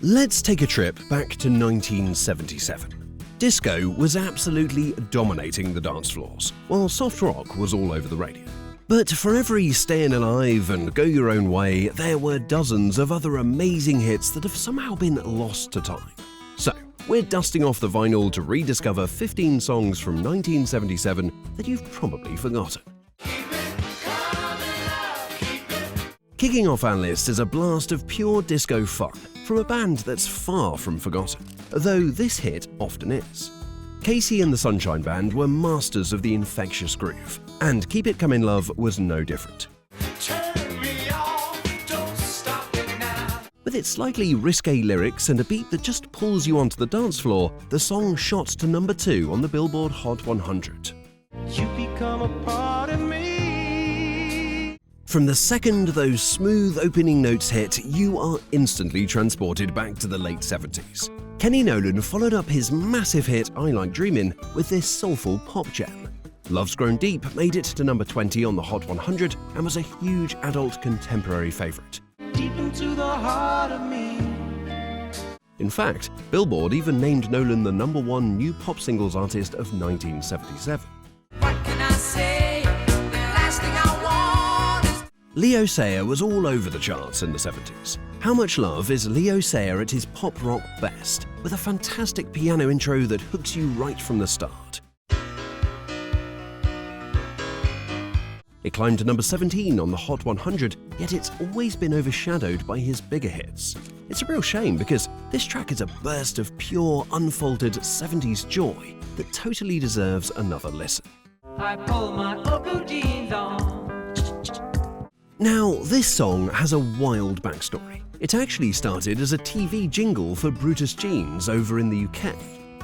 Let's take a trip back to 1977. Disco was absolutely dominating the dance floors, while soft rock was all over the radio. But for every Stayin' Alive and Go Your Own Way, there were dozens of other amazing hits that have somehow been lost to time. So, we're dusting off the vinyl to rediscover 15 songs from 1977 that you've probably forgotten. Kicking off our list is a blast of pure disco fun from a band that's far from forgotten, though this hit often is. Casey and the Sunshine Band were masters of the infectious groove, and Keep It Comin' Love was no different. With its slightly risque lyrics and a beat that just pulls you onto the dance floor, the song shot to number 2 on the Billboard Hot 100. You become a part of me. From the second those smooth opening notes hit, you are instantly transported back to the late 70s. Kenny Nolan followed up his massive hit I Like Dreamin' with this soulful pop gem. Love's Grown Deep made it to number 20 on the Hot 100 and was a huge adult contemporary favourite. Deep into the heart of me. In fact, Billboard even named Nolan the number 1 new pop singles artist of 1977. What can I say? The last thing I want is... Leo Sayer was all over the charts in the 70s. How Much Love is Leo Sayer at his pop rock best, with a fantastic piano intro that hooks you right from the start. It climbed to number 17 on the Hot 100, yet it's always been overshadowed by his bigger hits. It's a real shame because this track is a burst of pure, unfiltered 70s joy that totally deserves another listen. I pull my old blue jeans on. Now, this song has a wild backstory. It actually started as a TV jingle for Brutus Jeans over in the UK.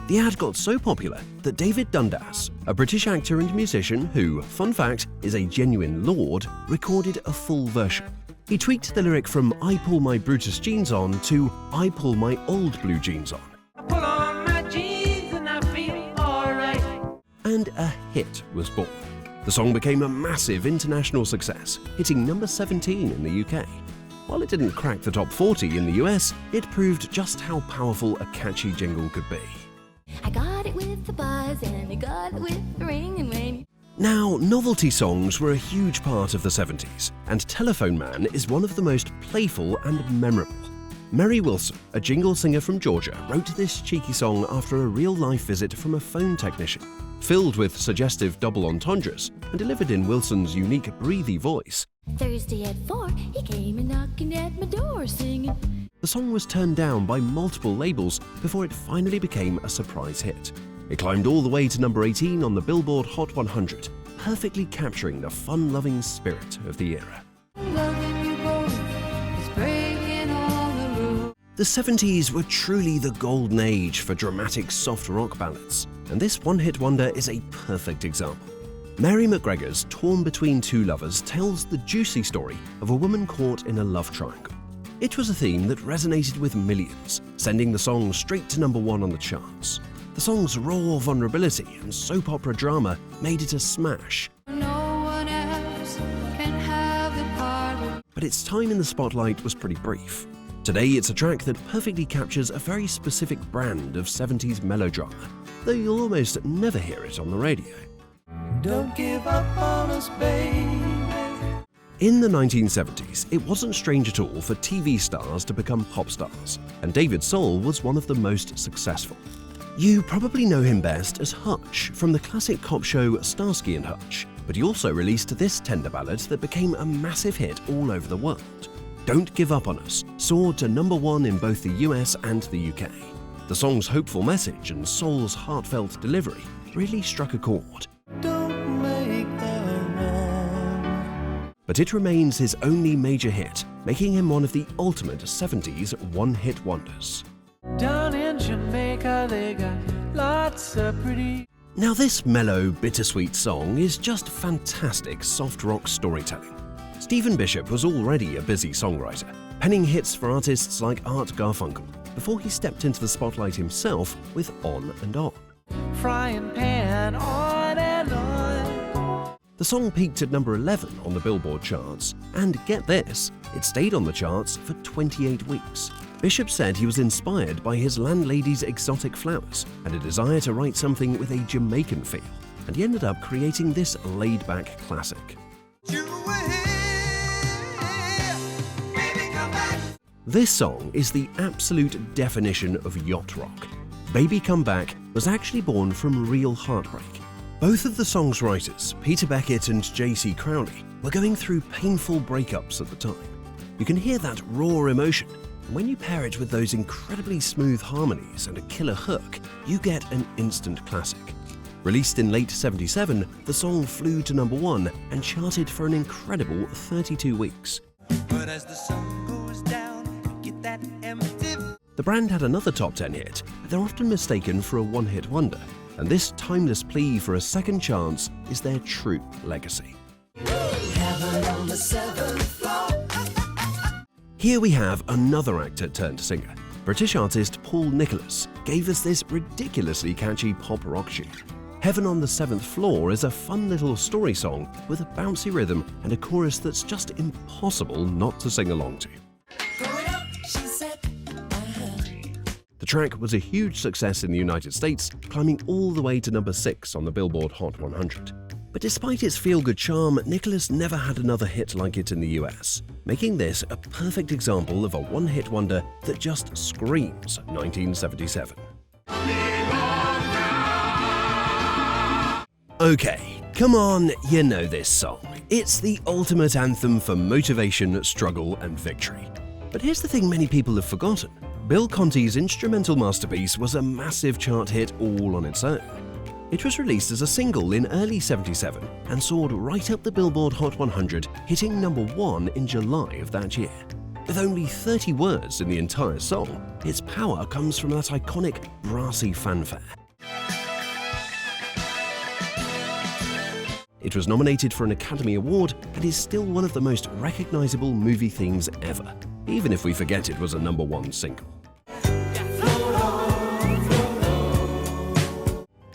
The ad got so popular that David Dundas, a British actor and musician who, fun fact, is a genuine lord, recorded a full version. He tweaked the lyric from I pull my Brutus jeans on to I pull my old blue jeans on. I pull on my jeans and I feel alright. And a hit was born. The song became a massive international success, hitting number 17 in the UK. While it didn't crack the top 40 in the US, it proved just how powerful a catchy jingle could be. I got it with the buzz and I got it with the ring and when... Now, novelty songs were a huge part of the 70s, and Telephone Man is one of the most playful and memorable. Mary Wilson, a jingle singer from Georgia, wrote this cheeky song after a real-life visit from a phone technician. Filled with suggestive double entendres and delivered in Wilson's unique breathy voice, Thursday at 4, he came and knocking at my door singing. the song was turned down by multiple labels before it finally became a surprise hit. It climbed all the way to number 18 on the Billboard Hot 100, perfectly capturing the fun-loving spirit of the era. Loving you both is breaking all the rules. The 70s were truly the golden age for dramatic soft rock ballads, and this one-hit wonder is a perfect example. Mary McGregor's Torn Between Two Lovers tells the juicy story of a woman caught in a love triangle. It was a theme that resonated with millions, sending the song straight to number 1 on the charts. The song's raw vulnerability and soap opera drama made it a smash, No one else can have the part. but its time in the spotlight was pretty brief. Today, it's a track that perfectly captures a very specific brand of 70s melodrama, though you'll almost never hear it on the radio. Don't give up on us, baby. In the 1970s, it wasn't strange at all for TV stars to become pop stars, and David Soul was one of the most successful. You probably know him best as Hutch from the classic cop show Starsky and Hutch, but he also released this tender ballad that became a massive hit all over the world. Don't Give Up on Us soared to number 1 in both the US and the UK. The song's hopeful message and Soul's heartfelt delivery really struck a chord. Don't make the wrong. But it remains his only major hit, making him one of the ultimate 70s one-hit wonders. Down in Jamaica, they got lots of pretty. Now this mellow, bittersweet song is just fantastic soft rock storytelling. Stephen Bishop was already a busy songwriter, penning hits for artists like Art Garfunkel, before he stepped into the spotlight himself with On and On. Frying pan on and on. The song peaked at number 11 on the Billboard charts, and get this, it stayed on the charts for 28 weeks. Bishop said he was inspired by his landlady's exotic flowers and a desire to write something with a Jamaican feel, and he ended up creating this laid-back classic. This song is the absolute definition of yacht rock. Baby Come Back was actually born from real heartbreak. Both of the song's writers, Peter Beckett and J.C. Crowley, were going through painful breakups at the time. You can hear that raw emotion, and when you pair it with those incredibly smooth harmonies and a killer hook, you get an instant classic. Released in late '77, the song flew to #1 and charted for an incredible 32 weeks. But as the sun goes down, we get that empty. The brand had another top 10 hit, but they're often mistaken for a one-hit wonder, and this timeless plea for a second chance is their true legacy. Here we have another actor turned singer. British artist Paul Nicholas gave us this ridiculously catchy pop rock tune. Heaven on the Seventh Floor is a fun little story song with a bouncy rhythm and a chorus that's just impossible not to sing along to. The track was a huge success in the United States, climbing all the way to #6 on the Billboard Hot 100. But despite its feel-good charm, Nicholas never had another hit like it in the US, making this a perfect example of a one-hit wonder that just screams 1977. Okay, come on, you know this song. It's the ultimate anthem for motivation, struggle, and victory. But here's the thing many people have forgotten. Bill Conti's instrumental masterpiece was a massive chart hit all on its own. It was released as a single in early '77 and soared right up the Billboard Hot 100, hitting #1 in July of that year. With only 30 words in the entire song, its power comes from that iconic brassy fanfare. It was nominated for an Academy Award and is still one of the most recognizable movie themes ever, even if we forget it was a #1 single.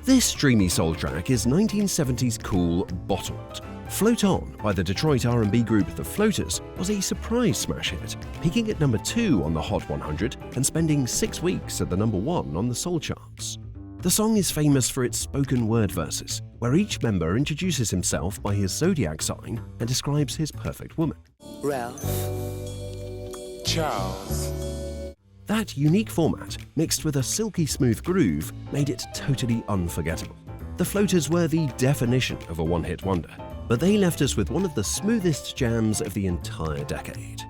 This dreamy soul track is 1970s cool Bottled. Float On by the Detroit R&B group The Floaters was a surprise smash hit, peaking at #2 on the Hot 100 and spending 6 weeks at the #1 on the soul charts. The song is famous for its spoken word verses, where each member introduces himself by his zodiac sign and describes his perfect woman. Ralph. Charles. That unique format, mixed with a silky smooth groove, made it totally unforgettable. The Floaters were the definition of a one-hit wonder, but they left us with one of the smoothest jams of the entire decade.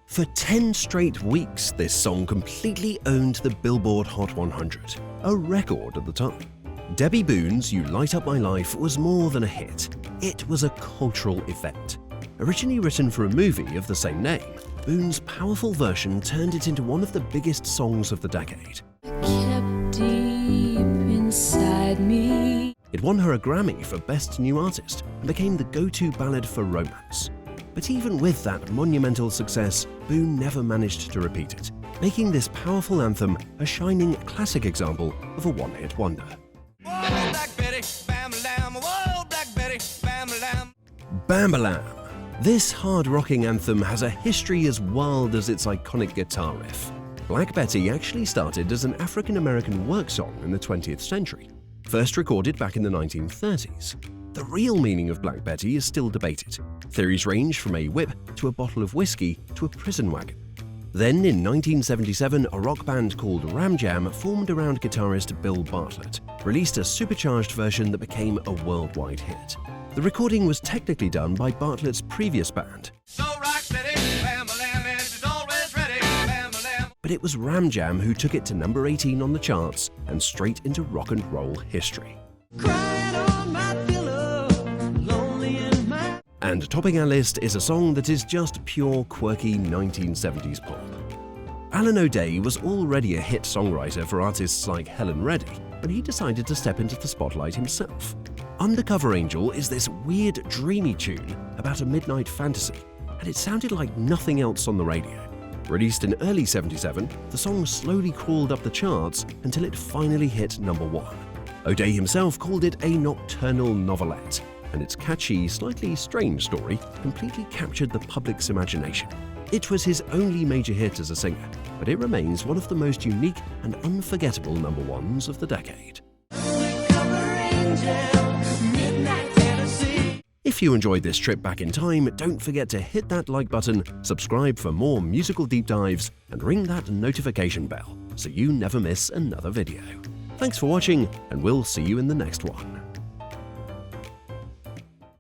For 10 straight weeks, this song completely owned the Billboard Hot 100, a record at the time. Debbie Boone's You Light Up My Life was more than a hit. It was a cultural event. Originally written for a movie of the same name, Boone's powerful version turned it into one of the biggest songs of the decade. Kept deep inside me. It won her a Grammy for Best New Artist and became the go-to ballad for romance. But even with that monumental success, Boone never managed to repeat it, making this powerful anthem a shining classic example of a one-hit wonder. Whoa, Black Betty, bam-a-lam. Whoa, Black Betty, bam-a-lam. Bam-a-lam! This hard-rocking anthem has a history as wild as its iconic guitar riff. Black Betty actually started as an African-American work song in the 20th century, first recorded back in the 1930s. The real meaning of Black Betty is still debated. Theories range from a whip to a bottle of whiskey to a prison wagon. Then in 1977, a rock band called Ram Jam, formed around guitarist Bill Bartlett, released a supercharged version that became a worldwide hit. The recording was technically done by Bartlett's previous band, So rock steady, bam-a-lam, and it's always ready, bam-a-lam. but it was Ram Jam who took it to #18 on the charts and straight into rock and roll history. Crying on my pillow, lonely in my... And topping our list is a song that is just pure quirky 1970s pop. Alan O'Day was already a hit songwriter for artists like Helen Reddy, but he decided to step into the spotlight himself. Undercover Angel is this weird, dreamy tune about a midnight fantasy, and it sounded like nothing else on the radio. Released in early '77, the song slowly crawled up the charts until it finally hit #1. O'Day himself called it a nocturnal novelette. and its catchy, slightly strange story completely captured the public's imagination. It was his only major hit as a singer, but it remains one of the most unique and unforgettable number ones of the decade. If you enjoyed this trip back in time, don't forget to hit that like button, subscribe for more musical deep dives, and ring that notification bell so you never miss another video. Thanks for watching, and we'll see you in the next one.